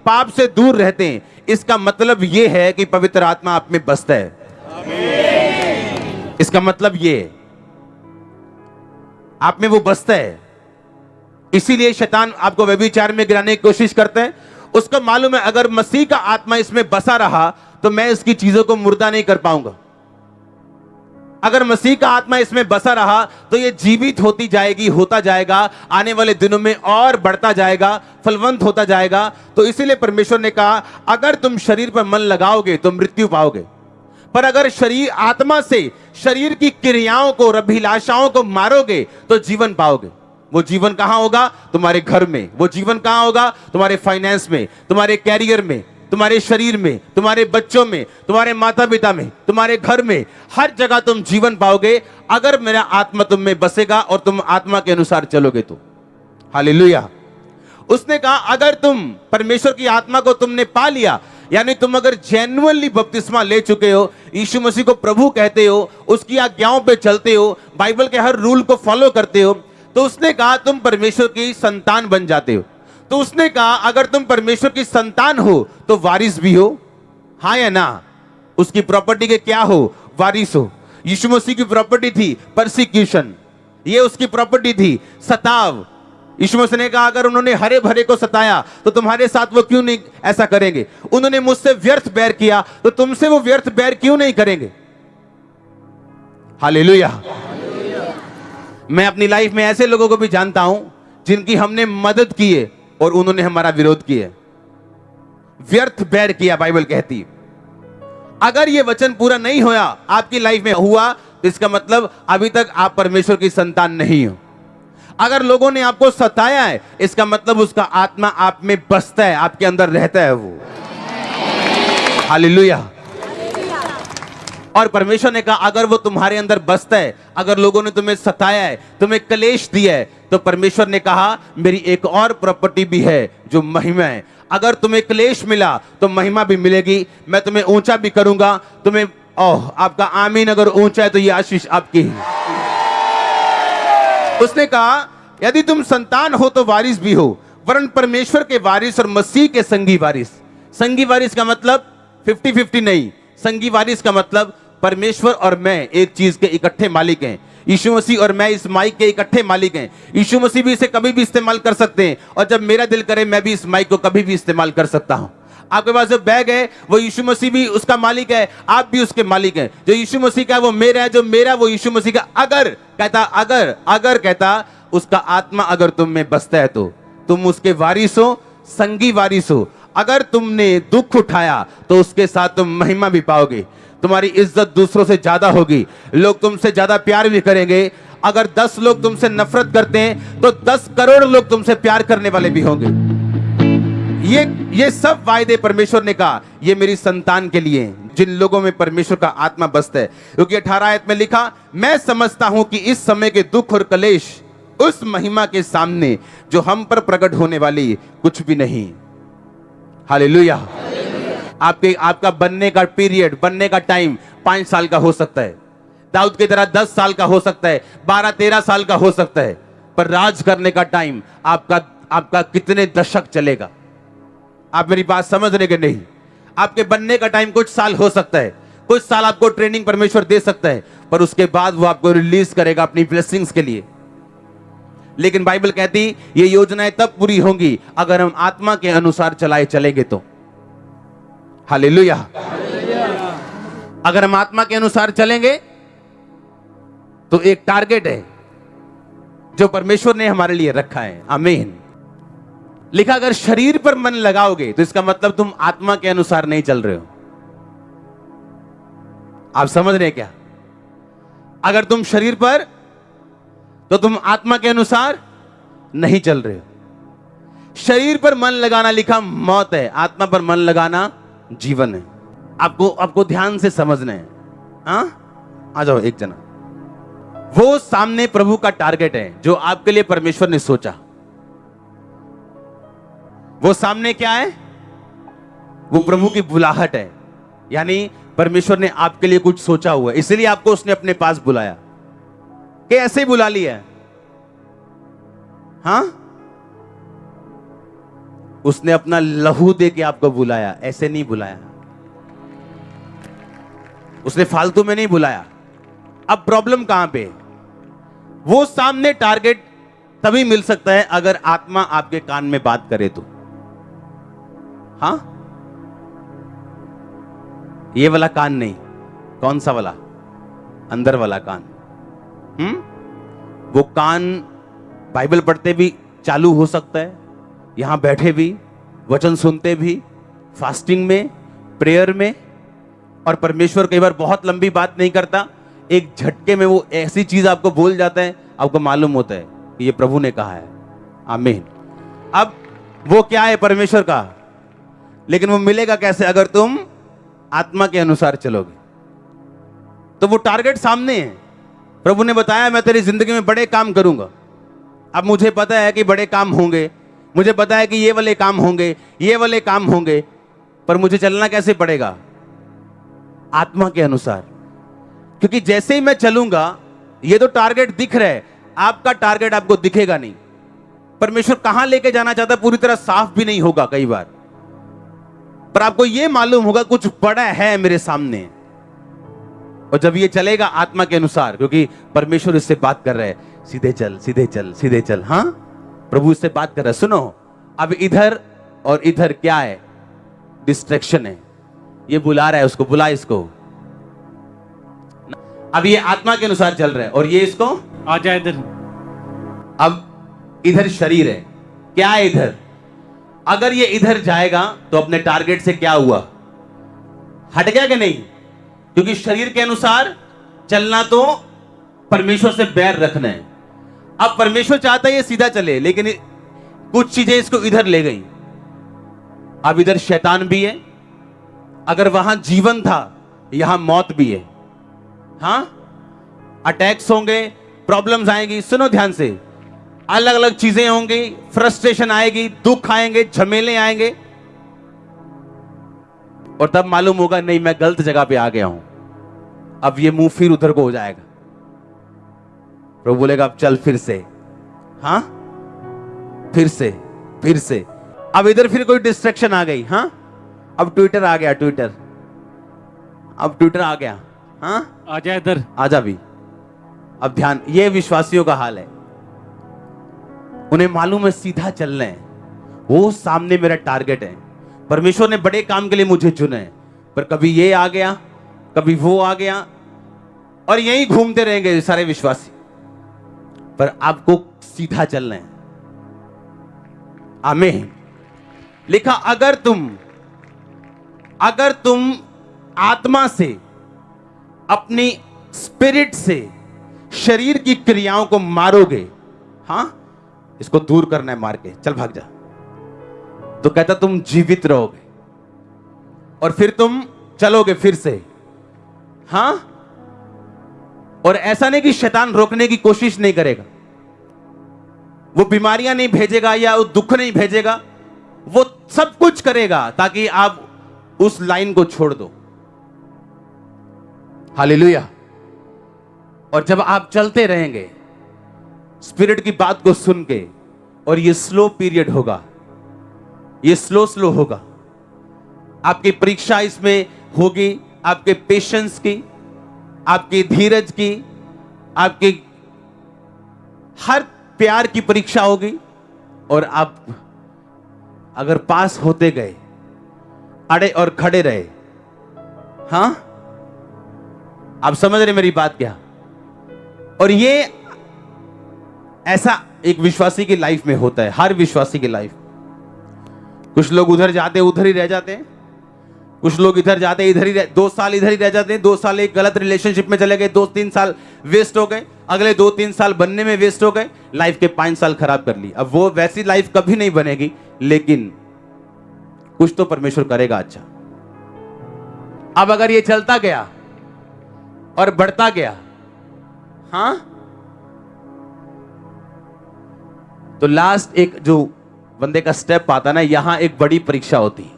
पाप से दूर रहते हैं, इसका मतलब ये है कि पवित्र आत्मा आप में बसता है। इसका मतलब ये है, आप में वो बसता है। इसीलिए शैतान आपको व्यभिचार में गिराने की कोशिश करता है। उसको मालूम है अगर मसीह का आत्मा इसमें बसा रहा तो मैं इसकी चीजों को मुर्दा नहीं कर पाऊंगा। अगर मसीह का आत्मा इसमें बसा रहा तो ये जीवित होती जाएगी, होता जाएगा, आने वाले दिनों में और बढ़ता जाएगा, फलवंत होता जाएगा। तो इसीलिए परमेश्वर ने कहा अगर तुम शरीर पर मन लगाओगे तो मृत्यु पाओगे, पर अगर शरीर आत्मा से शरीर की क्रियाओं को, अभिलाषाओं को मारोगे तो जीवन पाओगे। वो जीवन कहां होगा? तुम्हारे घर में। वो जीवन कहां होगा? तुम्हारे फाइनेंस में, तुम्हारे कैरियर में, तुम्हारे शरीर में, तुम्हारे बच्चों में, तुम्हारे माता पिता में, तुम्हारे घर में, हर जगह तुम जीवन पाओगे अगर मेरा आत्मा तुम में बसेगा और तुम आत्मा के अनुसार चलोगे तो। हालेलुया। उसने कहा अगर तुम परमेश्वर की आत्मा को तुमने पा लिया, यानी तुम अगर जेन्युइनली बपतिस्मा ले चुके हो, यीशु मसीह को प्रभु कहते हो, उसकी आज्ञाओं पे चलते हो, बाइबल के हर रूल को फॉलो करते हो, तो उसने कहा तुम परमेश्वर की संतान बन जाते हो। तो उसने कहा अगर तुम परमेश्वर की संतान हो तो वारिस भी हो। हाँ या ना? उसकी प्रॉपर्टी के क्या हो? वारिस हो। यीशु मसीह की प्रॉपर्टी थी परसिक्यूशन, ये उसकी प्रॉपर्टी थी सताव। यीशु मसीह ने कहा अगर उन्होंने हरे भरे को सताया तो तुम्हारे साथ वो क्यों नहीं ऐसा करेंगे? उन्होंने मुझसे व्यर्थ बैर किया तो तुमसे वो व्यर्थ बैर क्यों नहीं करेंगे? हालेलुया। मैं अपनी लाइफ में ऐसे लोगों को भी जानता हूं जिनकी हमने मदद की है और उन्होंने हमारा विरोध किया, व्यर्थ बैर किया। बाइबल कहती है अगर ये वचन पूरा नहीं हुआ आपकी लाइफ में हुआ तो इसका मतलब अभी तक आप परमेश्वर की संतान नहीं हो। अगर लोगों ने आपको सताया है इसका मतलब उसका आत्मा आप में बसता है, आपके अंदर रहता है वो। हालेलुया। और परमेश्वर ने कहा अगर वो तुम्हारे अंदर बसता है, अगर लोगों ने तुम्हें सताया है, तुम्हें क्लेश दिया है, तो परमेश्वर ने कहा मेरी एक और प्रॉपर्टी भी है जो महिमा है। अगर तुम्हें क्लेश मिला तो महिमा भी मिलेगी, मैं तुम्हें ऊंचा भी करूंगा। तुम्हें आपका आमीन अगर ऊंचा है तो ये आशीष आपकी है। उसने कहा यदि तुम संतान हो तो वारिस भी हो, वरन परमेश्वर के वारिस और मसीह के संगी वारिस। संगी वारिस का मतलब 50-50 नहीं, संगी वारिस का मतलब परमेश्वर और मैं एक चीज के इकट्ठे मालिक हैं। यीशु मसीह और मैं इस माइक के इकट्ठे मालिक हैं। यीशु मसीह भी इसे कभी भी इस्तेमाल कर सकते हैं और जब मेरा दिल करे मैं भी इस माइक को कभी भी इस्तेमाल कर सकता हूं। आपके पास जो बैग है वो यीशु मसीह भी उसका मालिक है, आप भी उसके मालिक हैं। जो यीशु मसीह का वो मेरा है, जो मेरा वो यीशु मसीह का। अगर कहता उसका आत्मा अगर तुम में बसता है तो तुम उसके वारिस हो, संगी वारिस हो। अगर तुमने दुख उठाया तो उसके साथ तुम महिमा भी पाओगे, तुम्हारी इज्जत दूसरों से ज्यादा होगी, लोग तुमसे ज्यादा प्यार भी करेंगे। अगर 10 लोग तुमसे नफरत करते हैं तो 10 करोड़ लोग तुमसे प्यार करने वाले भी होंगे। ये सब वायदे परमेश्वर ने कहा ये मेरी संतान के लिए हैं, जिन लोगों में परमेश्वर का आत्मा बसता है। क्योंकि 18 आयत में लिखा मैं समझता हूं कि इस समय के दुख और कलेश उस महिमा के सामने जो हम पर प्रकट होने वाली कुछ भी नहीं। हालेलुया। आपका बनने का पीरियड, बनने का टाइम 5 साल का हो सकता है, दाऊद की तरह 10 साल का हो सकता है, 12-13 साल का हो सकता है, पर राज करने का टाइम आपका कितने दशक चलेगा? आप मेरी बात समझ रहे कि नहीं? आपके बनने का टाइम कुछ साल हो सकता है, कुछ साल आपको ट्रेनिंग परमेश्वर दे सकता है, पर उसके बाद वो आपको रिलीज करेगा अपनी ब्लेसिंग्स के लिए। लेकिन बाइबल कहती ये योजनाएं तब पूरी होंगी अगर हम आत्मा के अनुसार चलेंगे तो। हालेलुया। अगर हम आत्मा के अनुसार चलेंगे तो एक टारगेट है जो परमेश्वर ने हमारे लिए रखा है। आमीन। लिखा अगर शरीर पर मन लगाओगे तो इसका मतलब तुम आत्मा के अनुसार नहीं चल रहे हो। आप समझ रहे हैं क्या? अगर तुम शरीर पर तो तुम आत्मा के अनुसार नहीं चल रहे हो। शरीर पर मन लगाना लिखा मौत है, आत्मा पर मन लगाना जीवन है। आपको ध्यान से समझना है। हाँ, आ जाओ एक जना। वो सामने प्रभु का टारगेट है जो आपके लिए परमेश्वर ने सोचा। वो सामने क्या है? वो प्रभु की बुलाहट है, यानी परमेश्वर ने आपके लिए कुछ सोचा हुआ है, इसलिए आपको उसने अपने पास बुलाया। कि ऐसे ही बुला लिया? हाँ, उसने अपना लहू दे के आपको बुलाया, ऐसे नहीं बुलाया, उसने फालतू में नहीं बुलाया। अब प्रॉब्लम कहां पे? वो सामने टारगेट तभी मिल सकता है अगर आत्मा आपके कान में बात करे तो। हां, ये वाला कान नहीं, कौन सा वाला? अंदर वाला कान। वो कान बाइबल पढ़ते भी चालू हो सकता है, यहां बैठे भी, वचन सुनते भी, फास्टिंग में, प्रेयर में, और परमेश्वर कई बार बहुत लंबी बात नहीं करता, एक झटके में वो ऐसी चीज आपको बोल जाता है, आपको मालूम होता है कि ये प्रभु ने कहा है। आमीन। अब वो क्या है? परमेश्वर का। लेकिन वो मिलेगा कैसे? अगर तुम आत्मा के अनुसार चलोगे। तो वो टारगेट सामने है। प्रभु ने बताया मैं तेरी जिंदगी में बड़े काम करूंगा। अब मुझे पता है कि बड़े काम होंगे, मुझे पता है कि ये वाले काम होंगे, ये वाले काम होंगे, पर मुझे चलना कैसे पड़ेगा? आत्मा के अनुसार। क्योंकि जैसे ही मैं चलूंगा, ये तो टारगेट दिख रहा है, आपका टारगेट आपको दिखेगा नहीं। परमेश्वर कहां लेके जाना चाहता है पूरी तरह साफ भी नहीं होगा कई बार, पर आपको यह मालूम होगा कुछ बड़ा है मेरे सामने। और जब ये चलेगा आत्मा के अनुसार, क्योंकि परमेश्वर इससे बात कर रहा है, सीधे चल, सीधे चल, सीधे चल। हां, प्रभु इससे बात कर रहा है। सुनो, अब इधर और इधर क्या है? डिस्ट्रैक्शन है। ये बुला रहा है उसको, बुला इसको। अब ये आत्मा के अनुसार चल रहा है और ये इसको आ जा इधर। अब इधर शरीर है, क्या है इधर? अगर ये इधर जाएगा तो अपने टारगेट से क्या हुआ? हट गया कि नहीं? क्योंकि शरीर के अनुसार चलना तो परमेश्वर से बैर रखना है। अब परमेश्वर चाहता है ये सीधा चले, लेकिन कुछ चीजें इसको इधर ले गई। अब इधर शैतान भी है। अगर वहां जीवन था, यहां मौत भी है। हां, अटैक्स होंगे, प्रॉब्लम्स आएंगी। सुनो ध्यान से, अलग अलग चीजें होंगी, फ्रस्ट्रेशन आएगी, दुख आएंगे, झमेले आएंगे, और तब मालूम होगा नहीं मैं गलत जगह पे आ गया हूं। अब ये मुंह फिर उधर को हो जाएगा। प्रभु बोलेगा अब चल फिर से। हां, फिर से, फिर से। अब इधर फिर कोई डिस्ट्रैक्शन आ गई। हां, अब ट्विटर आ गया, ट्विटर, अब ट्विटर आ गया। हां, आ जा इधर, आ जा भी। अब ध्यान, ये विश्वासियों का हाल है। उन्हें मालूम है सीधा चलना है, वो सामने मेरा टारगेट है। परमेश्वर ने बड़े काम के लिए मुझे चुना है, पर कभी ये आ गया, कभी वो आ गया, और यही घूमते रहेंगे सारे विश्वासी। पर आपको सीधा चलना है। आमीन। लिखा, अगर तुम आत्मा से, अपनी स्पिरिट से शरीर की क्रियाओं को मारोगे, हां, इसको दूर करना है, मार के चल भाग जा, तो कहता तुम जीवित रहोगे और फिर तुम चलोगे फिर से। हां, और ऐसा नहीं कि शैतान रोकने की कोशिश नहीं करेगा, वो बीमारियां नहीं भेजेगा या वो दुख नहीं भेजेगा, वो सब कुछ करेगा ताकि आप उस लाइन को छोड़ दो। हालेलुया। और जब आप चलते रहेंगे स्पिरिट की बात को सुन के, और ये स्लो पीरियड होगा, ये स्लो होगा, आपकी परीक्षा इसमें होगी, आपके पेशेंस की, आपकी धीरज की, आपकी हर प्यार की परीक्षा होगी। और आप अगर पास होते गए, अड़े और खड़े रहे, हां, आप समझ रहे मेरी बात क्या? और ये ऐसा एक विश्वासी की लाइफ में होता है, हर विश्वासी की लाइफ। कुछ लोग उधर जाते उधर ही रह जाते हैं, कुछ लोग इधर जाते इधर ही 2 साल इधर ही रह जाते हैं, 2 साल एक गलत रिलेशनशिप में चले गए, 2-3 साल वेस्ट हो गए, अगले 2-3 साल बनने में वेस्ट हो गए, लाइफ के 5 साल खराब कर ली। अब वो वैसी लाइफ कभी नहीं बनेगी, लेकिन कुछ तो परमेश्वर करेगा अच्छा। अब अगर ये चलता गया और बढ़ता गया, हां, तो लास्ट एक जो बंदे का स्टेप आता ना, यहां एक बड़ी परीक्षा होती है,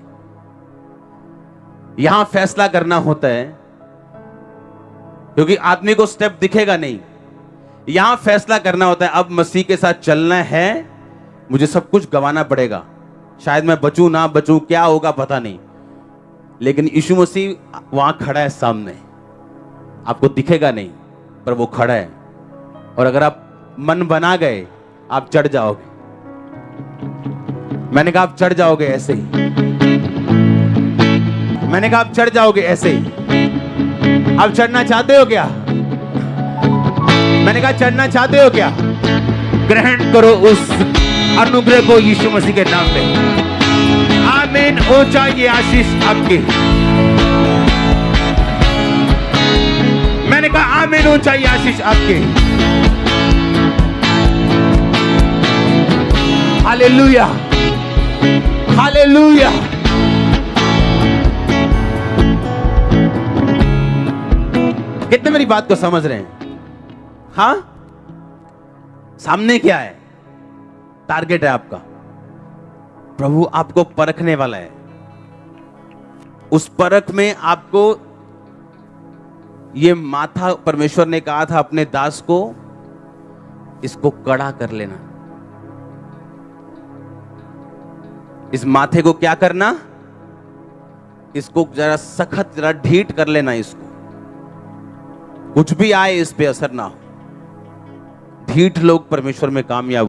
यहां फैसला करना होता है, क्योंकि आदमी को स्टेप दिखेगा नहीं। यहां फैसला करना होता है, अब मसीह के साथ चलना है, मुझे सब कुछ गंवाना पड़ेगा, शायद मैं बचूं ना बचूं, क्या होगा पता नहीं, लेकिन यीशु मसीह वहां खड़ा है सामने, आपको दिखेगा नहीं पर वो खड़ा है। और अगर आप मन बना गए आप चढ़ जाओगे। मैंने कहा आप चढ़ जाओगे ऐसे ही, मैंने कहा आप चढ़ जाओगे ऐसे ही। आप चढ़ना चाहते हो क्या? मैंने कहा चढ़ना चाहते हो क्या? ग्रहण करो उस अनुग्रह को यीशु मसीह के नाम में। आमीन हो चाहिए आशीष आपकी। मैंने कहा आमीन हो चाहिए आशीष आपकी। Hallelujah, hallelujah. कितने मेरी बात को समझ रहे हैं? हाँ, सामने क्या है? टारगेट है आपका। प्रभु आपको परखने वाला है। उस परख में आपको ये माथा, परमेश्वर ने कहा था अपने दास को, इसको कड़ा कर लेना। इस माथे को क्या करना? इसको जरा सख्त, जरा ढीठ कर लेना। इसको कुछ भी आए इस पे असर ना हो। ढीठ लोग परमेश्वर में कामयाब